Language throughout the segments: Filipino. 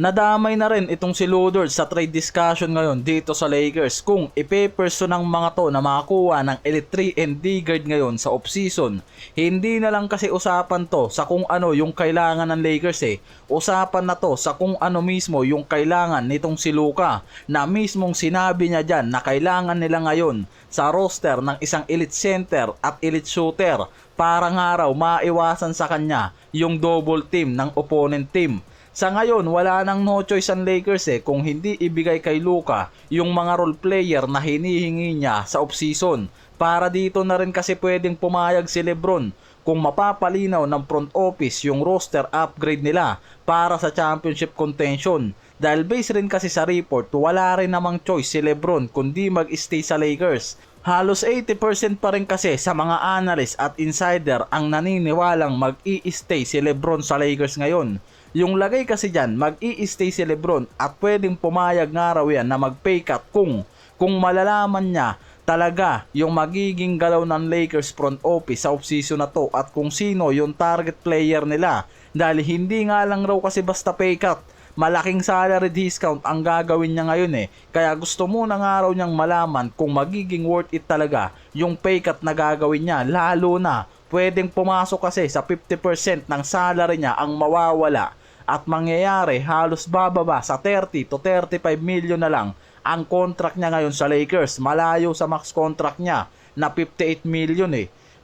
Nadamay na rin itong si Ludort sa trade discussion ngayon dito sa Lakers kung ipeperso ng mga to na makakuha ng Elite 3 and D-Guard ngayon sa off-season. Hindi na lang kasi usapan to sa kung ano yung kailangan ng Lakers Usapan na to sa kung ano mismo yung kailangan nitong si Luka na mismong sinabi niya dyan na kailangan nila ngayon sa roster ng isang elite center at elite shooter para nga raw maiwasan sa kanya yung double team ng opponent team. Sa ngayon, wala nang no choice ang Lakers kung hindi ibigay kay Luka yung mga role player na hinihingi niya sa offseason. Para dito na rin kasi pwedeng pumayag si Lebron kung mapapalinaw ng front office yung roster upgrade nila para sa championship contention. Dahil base rin kasi sa report, wala rin namang choice si Lebron kundi mag-stay sa Lakers. Halos 80% pa rin kasi sa mga analyst at insider ang naniniwalang mag-i-stay si Lebron sa Lakers ngayon. Yung lagay kasi dyan, mag-i-stay si Lebron at pwedeng pumayag nga raw yan na mag-pay cut kung malalaman niya talaga yung magiging galaw ng Lakers front office sa offseason na to at kung sino yung target player nila. Dahil hindi nga lang raw kasi basta pay cut, malaking salary discount ang gagawin niya ngayon Kaya gusto muna nga raw niyang malaman kung magiging worth it talaga yung pay cut na gagawin niya, lalo na pwedeng pumasok kasi sa 50% ng salary niya ang mawawala at mangyayari halos bababa sa 30 to 35 million na lang ang contract niya ngayon sa Lakers. Malayo sa max contract niya na 58 million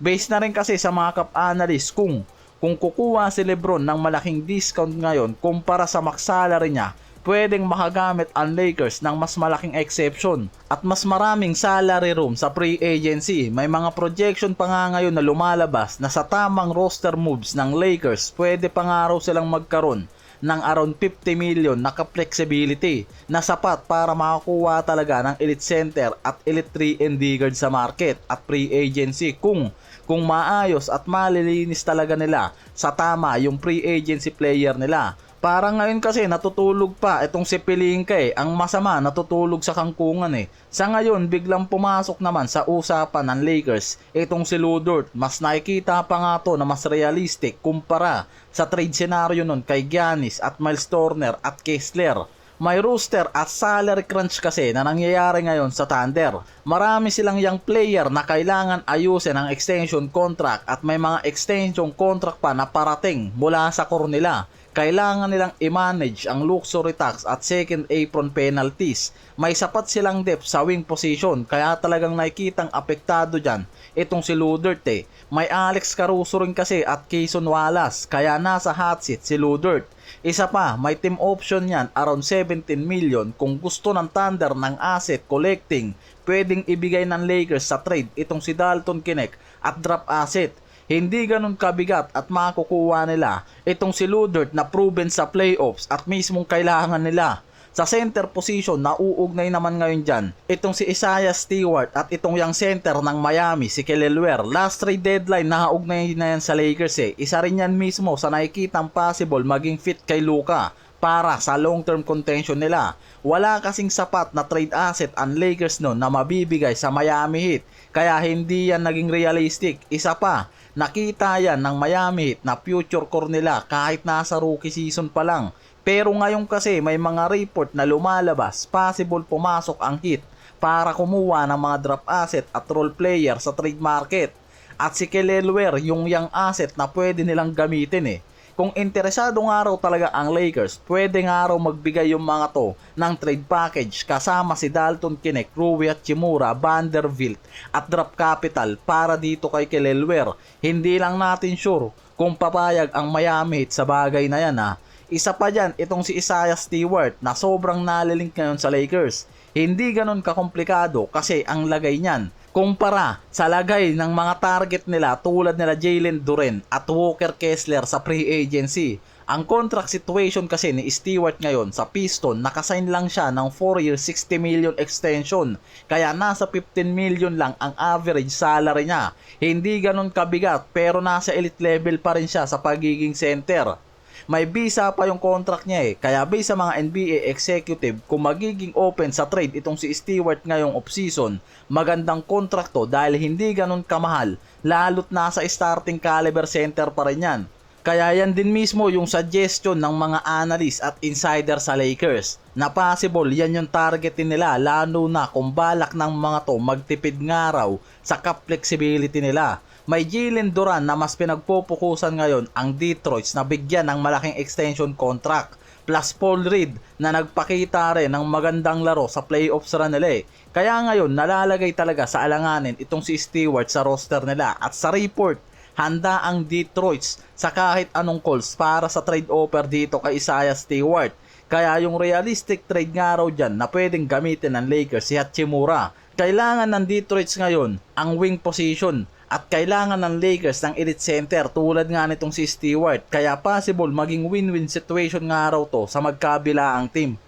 Based na rin kasi sa mga cap analyst kung kukuha si Lebron ng malaking discount ngayon kumpara sa max salary niya, pwedeng makagamit ang Lakers ng mas malaking exception at mas maraming salary room sa free agency. May mga projection pa nga ngayon na lumalabas na sa tamang roster moves ng Lakers, pwede pa nga raw silang magkaroon ng around 50 million na ka-flexibility na sapat para makakuha talaga ng elite center at elite 3 and D-Guard sa market at free agency kung maayos at malilinis talaga nila sa tama yung free agency player nila. Para ngayon kasi natutulog pa itong si Pelinka ang masama natutulog sa kangkungan Sa ngayon biglang pumasok naman sa usapan ng Lakers itong si Ludort. Mas nakikita pa nga to na mas realistic kumpara sa trade scenario nun kay Giannis at Miles Turner at Kessler. May roster at salary crunch kasi na nangyayari ngayon sa Thunder. Marami silang young player na kailangan ayusin ang extension contract at may mga extension contract pa na parating mula sa core nila. Kailangan nilang i-manage ang luxury tax at second apron penalties. May sapat silang depth sa wing position kaya talagang nakikitang apektado dyan itong si Ludort May Alex Caruso rin kasi at Kayson Wallace kaya nasa hot seat si Ludort. Isa pa, may team option yan around 17 million kung gusto ng Thunder ng asset collecting. Pwedeng ibigay ng Lakers sa trade itong si Dalton Knecht at drop asset. Hindi ganun kabigat at makukuha nila itong si Ludort na proven sa playoffs at mismong kailangan nila. Sa center position, nauugnay naman ngayon dyan itong si Isaiah Stewart at itong young center ng Miami, si Kelly Oubre. Last trade deadline, nauugnay na yan sa Lakers Isa rin yan mismo sa nakikitang possible maging fit kay Luka para sa long-term contention nila. Wala kasing sapat na trade asset ang Lakers noon na mabibigay sa Miami Heat, kaya hindi yan naging realistic. Isa pa, nakita yan ng Miami Heat na future core nila kahit nasa rookie season pa lang. Pero ngayon kasi may mga report na lumalabas, possible pumasok ang Heat para kumuha ng mga draft asset at role player sa trade market. At si Kelly Oubre yung young asset na pwede nilang gamitin Kung interesado nga raw talaga ang Lakers, pwede nga raw magbigay yung mga to ng trade package kasama si Dalton Knecht, Rui Hachimura, Vanderbilt at draft capital para dito kay Kelly Oubre. Hindi lang natin sure kung papayag ang Miami Heat sa bagay na yan Isa pa dyan, itong si Isaiah Stewart na sobrang nalilink ngayon sa Lakers. Hindi ganun kakomplikado kasi ang lagay niyan kumpara sa lagay ng mga target nila tulad nila Jalen Duren at Walker Kessler sa free agency. Ang contract situation kasi ni Stewart ngayon sa Piston, nakasign lang siya ng 4-year 60 million extension. Kaya nasa 15 million lang ang average salary niya. Hindi ganun kabigat pero nasa elite level pa rin siya sa pagiging center. May visa pa yung contract niya kaya based sa mga NBA executive kung magiging open sa trade itong si Stewart ngayong offseason, magandang kontrakto dahil hindi ganun kamahal, lalo't nasa starting caliber center pa rin yan. Kaya yan din mismo yung suggestion ng mga analyst at insider sa Lakers na possible yan yung targetin nila, lalo na kung balak ng mga to magtipid nga raw sa cap flexibility nila. May Jalen Duran na mas pinagpupukusan ngayon ang Detroit na bigyan ng malaking extension contract, plus Paul Reed na nagpakita rin ng magandang laro sa playoffs run nila. Kaya ngayon nalalagay talaga sa alanganin itong si Stewart sa roster nila, at sa report handa ang Detroit sa kahit anong calls para sa trade offer dito kay Isaiah Stewart. Kaya yung realistic trade nga raw dyan na pwedeng gamitin ng Lakers si Hachimura. Kailangan ng Detroit ngayon ang wing position, at kailangan ng Lakers ng elite center tulad nga nitong si Stewart. Kaya possible maging win-win situation nga raw to sa magkabilaang team.